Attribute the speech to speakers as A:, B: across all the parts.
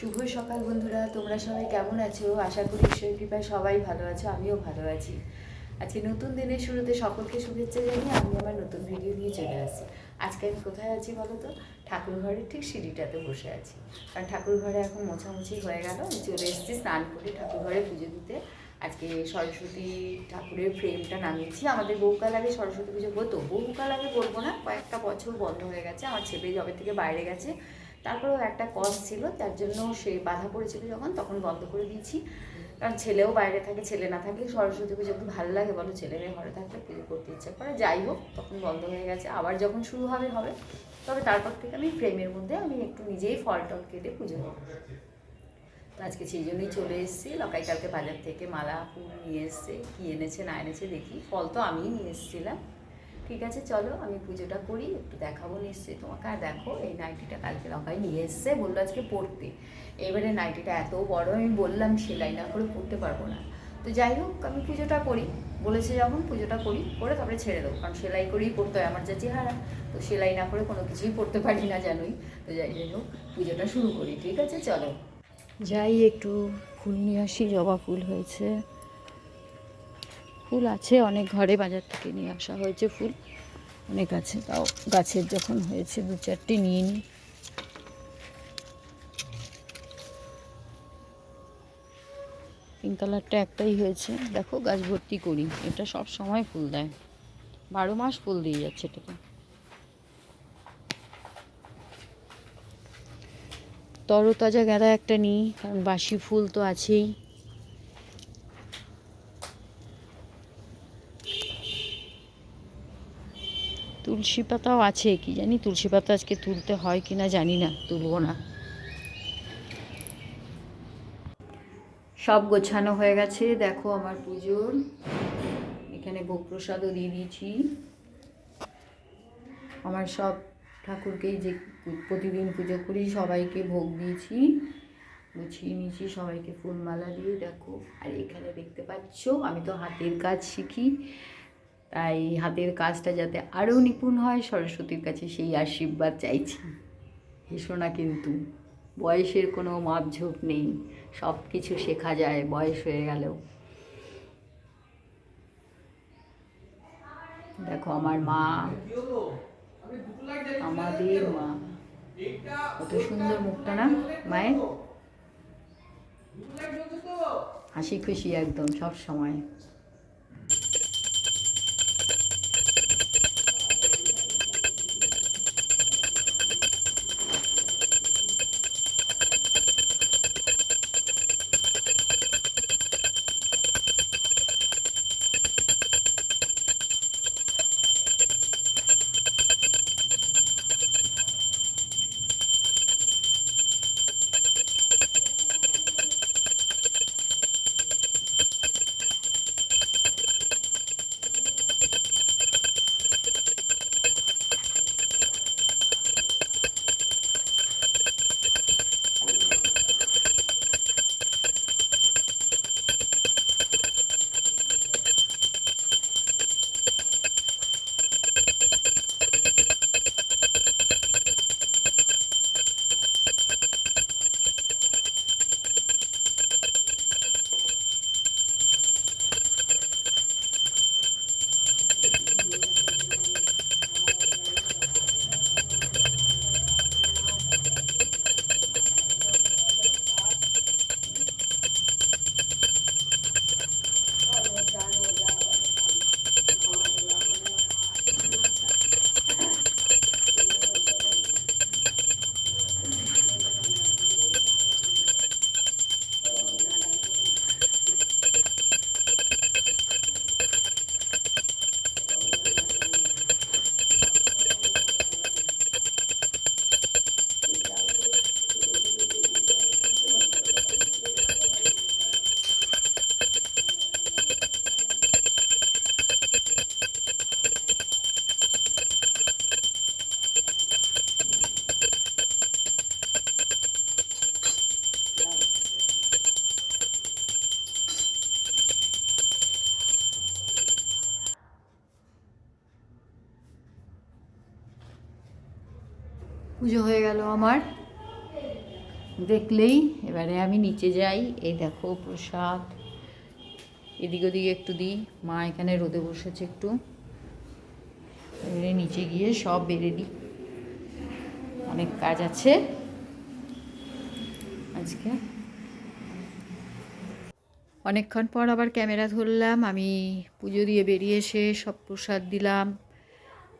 A: শুভ সকাল বন্ধুরা, তোমরা সবাই কেমন আছো? আশা করি ঈশ্বরের কৃপায় সবাই ভালো আছো, আমিও ভালো আছি। আজকে নতুন দিনের শুরুতে সকলকে শুভেচ্ছা জানিয়ে আমি আমার নতুন ভিডিও নিয়ে চলে আসছি। আজকে আমি কোথায় আছি বলো তো? ঠাকুর ঘরের ঠিক সিঁড়িটাতে বসে আছি, কারণ ঠাকুর ঘরে এখন মোছামুছি হয়ে গেল। আমি চলে এসেছি স্নান করে ঠাকুর ঘরে পুজো দিতে। আজকে সরস্বতী ঠাকুরের ফ্রেমটা নামিয়েছি। আমাদের বহুকাল আগে সরস্বতী পুজো হতো, বহুকাল আগে বলবো না, কয়েকটা বছর বন্ধ হয়ে গেছে। আমার ছেলে যবে থেকে বাইরে গেছে, তারপরেও একটা কজ ছিল, তার জন্য সে বাধা পড়েছিল যখন, তখন বন্ধ করে দিয়েছি। কারণ ছেলেও বাইরে থাকে, ছেলে না থাকলে সরস্বতী পুজো একটু ভালো লাগে বলো? ছেলে মেয়ে ঘরে থাকলে পুজো করতে ইচ্ছা করে। যাই হোক, তখন বন্ধ হয়ে গেছে, আবার যখন শুরু হবে হবে। তবে তারপর থেকে আমি ফ্রেমের মধ্যে আমি একটু নিজেই ফল টল কেটে পুজো করবো। তো আজকে সেই জন্যই চলে এসেছি। লকাই কালকে বাজার থেকে মালা ফুল নিয়ে এসছে, কী এনেছে না এনেছে দেখি। ফল তো আমিই নিয়ে এসেছিলাম। ঠিক আছে, চলো আমি পুজোটা করি, একটু দেখাবো নিশ্চয়ই তোমাকে। আর দেখো, এই নাইটিটা কালকে লকাই নিয়ে এসছে, বললো আজকে পরতে। এবারে নাইটিটা এত বড়, আমি বললাম সেলাই না করে পরতে পারবো না। তো যাই হোক, আমি পুজোটা করি, বলেছে যখন পুজোটা করি, করে তারপরে ছেড়ে দেবো, কারণ সেলাই করেই পড়তে হয় আমার যা চেহারা। তো সেলাই না করে কোনো কিছুই পড়তে পারি না, জানোই। তো যাই হোক, পুজোটা শুরু করি। ঠিক আছে, চলো যাই, একটু ফুল নিয়ে আসি। জবা ফুল হয়েছে, ফুল আছে অনেক, ঘরে বাজার থেকে নিয়ে আসা হয়েছে ফুল অনেক আছে। তাও গাছের যখন হয়েছে দু চারটে নিয়ে নিই। পিঙ্ক কালারটা একটাই হয়েছে, দেখো গাছ ভর্তি করি। এটা সব সময় ফুল দেয়, 12 মাস ফুল দিয়ে যাচ্ছে এটাতে। তরতাজা গাঁদা একটা নিই, কারণ বাসি ফুল তো আছেই। তুলসী পাতাও আছে, কি জানি তুলসী পাতা আজকে তুলতে হয় কি না জানি না, তুলবো না। সব গোছানো হয়ে গেছে, দেখো আমার পুজোর এখানে ভোগ প্রসাদও দিয়ে দিয়েছি। আমার সব ঠাকুরকেই যে প্রতিদিন পুজো করি সবাইকে ভোগ দিয়েছি, গুছিয়ে নিয়েছি সবাইকে ফুলমালা দিয়ে। দেখো, আর এখানে দেখতে পাচ্ছ আমি তো হাতের কাজ শিখি, তাই হাতের কাজটা যাতে আরও নিপুণ হয় সরস্বতীর কাছে সেই আশীর্বাদ চাইছি। হেসো না কিন্তু, বয়সের কোনো মাপঝোপ নেই, সব কিছু শেখা যায় বয়স হয়ে গেলেও। দেখো আমার মা, আমাদের মা, কত সুন্দর মুখটা না মায়ের, হাসি খুশি একদম সব সময়। পুজো হয়ে গেল আমার, দেখলেই এবারে আমি নিচে যাই। এই দেখো প্রসাদ, এদিক ওদিকে একটু দিই। মা এখানে রোদে বসেছে একটু, এবারে নিচে গিয়ে সব বেড়ে দিই। অনেক কাজ আছে আজকে। অনেকক্ষণ পর আবার ক্যামেরা ধরলাম। আমি পুজো দিয়ে বেরিয়ে এসে সব প্রসাদ দিলাম।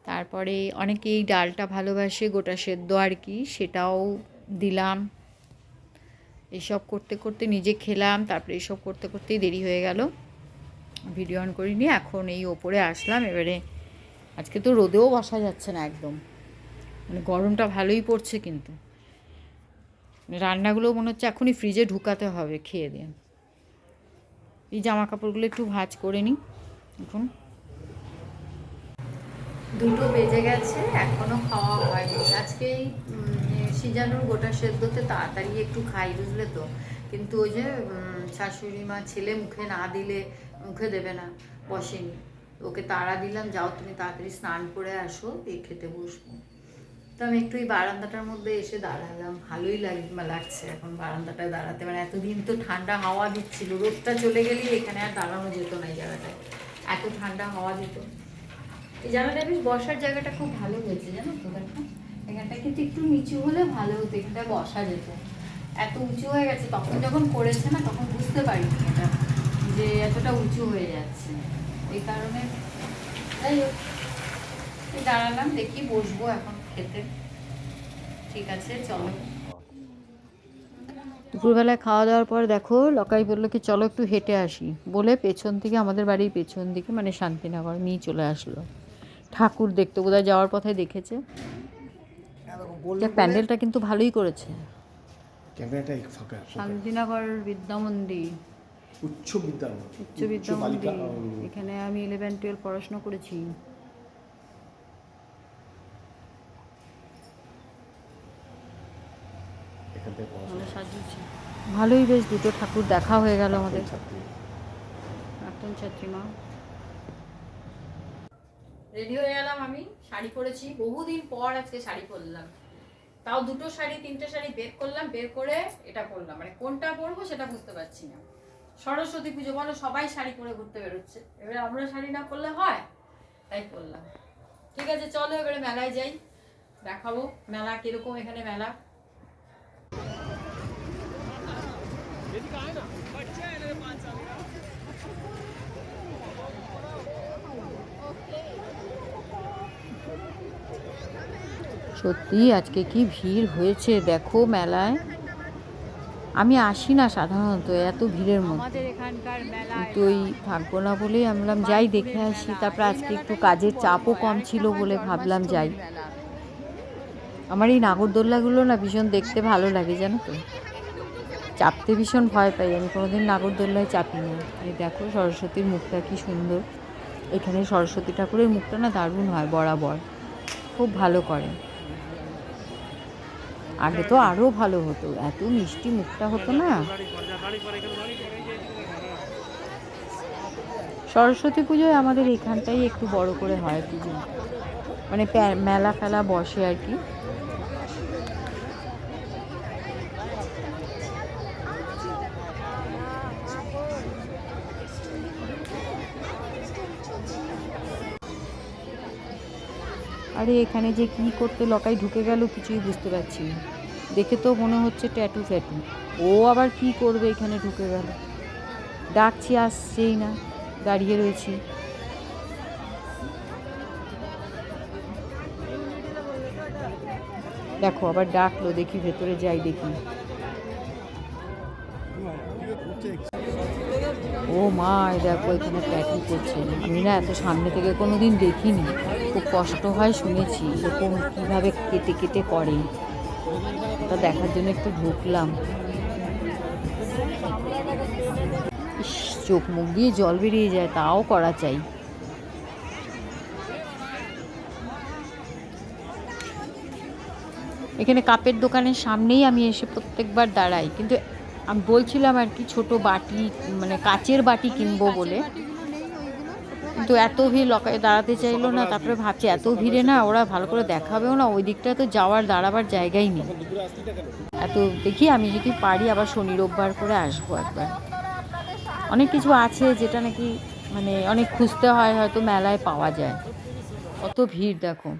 A: তারপরে অনেকেই ডালটা ভালোবাসে, গোটা সেদ্ধ আর কি, সেটাও দিলাম। এসব করতে করতে নিজে খেলাম, তারপরে এসব করতে করতেই দেরি হয়ে গেল, ভিডিও অন করিনি। এখন এই ওপরে আসলাম। এবারে আজকে তো রোদেও বসা যাচ্ছে না একদম, মানে গরমটা ভালোই পড়ছে, কিন্তু রান্নাগুলো মনে হচ্ছে এখনই ফ্রিজে ঢুকাতে হবে খেয়ে দিয়ে। এই জামা কাপড়গুলো একটু ভাঁজ করে নিই। এখন 2টো বেজে গেছে, এখনও খাওয়া হয়নি। আজকেই সিজানোর গোটা সেদ্ধতে তাড়াতাড়ি একটু খাই, বুঝলে তো। কিন্তু ওই যে শাশুড়ি মা ছেলে মুখে না দিলে মুখে দেবে না, বসেনি। ওকে তাড়া দিলাম, যাও তুমি তাড়াতাড়ি স্নান করে আসো, দিয়ে খেতে বসবো। তো আমি একটু এই বারান্দাটার মধ্যে এসে দাঁড়ালাম। ভালোই লাগছে এখন বারান্দাটায় দাঁড়াতে। মানে এতদিন তো ঠান্ডা হাওয়া দিচ্ছিল, রোদটা চলে গেলেই এখানে আর দাঁড়ানো যেত না। এই জায়গাটায় এত ঠান্ডা হাওয়া দিত। এই জায়গাটা বেশ বসার জায়গাটা খুব ভালো হয়েছে, জানো তো। দেখো এখানটা কিন্তু একটু নিচু হলে ভালো হতো, এখানটা বসা যেত। এত উঁচু হয়ে গেছে, তখন যখন করেছে না তখন বুঝতে পারিনি এটা যে এতটা উঁচু হয়ে যাচ্ছে। এই কারণে যাই হোক দাঁড়ালাম, দেখি বসবো এখন খেতে। ঠিক আছে চলো। দুপুরবেলায় খাওয়া দাওয়ার পর দেখো লকাই বললো কি চলো একটু হেঁটে আসি, বলে পেছন থেকে, আমাদের বাড়ির পেছন দিকে মানে শান্তিনগর নিয়ে চলে আসলো। ঠাকুর দেখতে বোধহয় যাওয়ার পথে দেখেছে। প্যান্ডেলটা কিন্তু ভালোই করেছে। শান্তিনগর বিদ্যা মন্দির, উচ্চ বিদ্যা মন্দির। এখানে আমি 11-12 পড়াশোনা করেছি। ভালোই, বেশ 2টো ঠাকুর দেখা হয়ে গেল আমাদের। প্রাক্তন ছাত্রী মা। রেডি হয়ে গেলাম, আমি শাড়ি পরেছি, বহুদিন পর আজকে শাড়ি পরলাম। তাও 2টো শাড়ি 3টে শাড়ি বের করলাম, বের করে এটা পরলাম। মানে কোনটা পরবো সেটা বুঝতে পারছি না। সরস্বতী পুজো বলো, সবাই শাড়ি পরে ঘুরতে বেরোচ্ছে, এবারে আমরা শাড়ি না পরলে হয়, তাই পরলাম। ঠিক আছে চলো এবারে মেলায় যাই, দেখাবো মেলা কিরকম। এখানে মেলা সত্যি আজকে কি ভিড় হয়েছে দেখো মেলায়। আমি আসি না সাধারণত এত ভিড়ের মধ্যে, কিন্তু ওই থাকবো না বলেই আমরা যাই, দেখে আসি। তারপর আজকে একটু কাজের চাপও কম ছিল বলে ভাবলাম যাই। আমার এই নাগরদোল্লাগুলো না ভীষণ দেখতে ভালো লাগে, জানো তো। চাপতে ভীষণ ভয় পাই, আমি কোনোদিন নাগরদোল্লায় চাপি না। এই দেখো সরস্বতীর মুখটা কি সুন্দর। এখানে সরস্বতী ঠাকুরের মুখটা না দারুণ হয়, বরাবর খুব ভালো করে। আগে তো আরও ভালো হতো, এত মিষ্টি মুখটা হতো না। সরস্বতী পুজোয় আমাদের এখানটাই একটু বড় করে হয় পুজো, মানে মেলা ফেলা বসে আর কি। আরে এখানে যে কি করতে লকাই ঢুকে গেল কিছুই বুঝতে পারছি না। দেখে তো মনে হচ্ছে ট্যাটু ফ্যাটু। ও আবার কি করবে এখানে ঢুকে গেল। ডাকছি আসছেই না, দাঁড়িয়ে রয়েছি। দেখো আবার ডাকলো, দেখি ভেতরে যাই দেখি। ও মা, দেখো এখানে ট্যাটু করছে। আমি না এত সামনে থেকে কোনোদিন দেখিনি, খুব কষ্ট হয় শুনেছি এরকম কীভাবে কেটে কেটে করে। তা দেখার জন্য একটু ঢুকলাম। ইস, চোখ মুখ দিয়ে জল বেরিয়ে যায়, তাও করা চাই। এখানে কাপের দোকানের সামনেই আমি এসে প্রত্যেকবার দাঁড়াই, কিন্তু আমি বলছিলাম আর কি ছোট বাটি, মানে কাচের বাটি কিনবো বলে।
B: কিন্তু এত ভিড় লকায় দাঁড়াতে চাইলো না। তারপরে ভাবছি এত ভিড়ে না ওরা ভালো করে দেখাবেও না, ওই দিকটা তো যাওয়ার দাঁড়াবার জায়গাই নেই। এত দেখি আমি যদি পারি আবার শনি রোববার করে আসবো একবার। অনেক কিছু আছে যেটা নাকি মানে অনেক খুঁজতে হয়, হয়তো মেলায় পাওয়া যায়। কত ভিড় দেখো।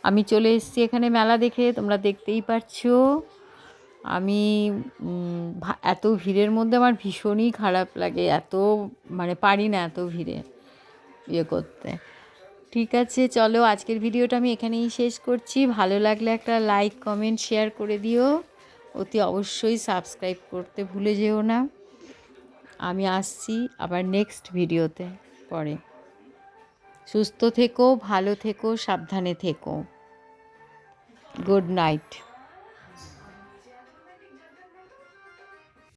B: আমি চলে এসেছি এখানে মেলা দেখে, তোমরা দেখতেই পাচ্ছো। আমি এত ভিড়ের মধ্যে আমার ভীষণই খারাপ লাগে, এত মানে পারি না এত ভিড়ে ইয়ে করতে। ঠিক আছে, চলো আজকের ভিডিওটা আমি এখানেই শেষ করছি। ভালো লাগলে একটা লাইক কমেন্ট শেয়ার করে দিও, অতি অবশ্যই সাবস্ক্রাইব করতে ভুলে যেও না। আমি আসছি আবার নেক্সট ভিডিওতে পরে। সুস্থ থেকো, ভালো থেকো, সাবধানে থেকো। Good night.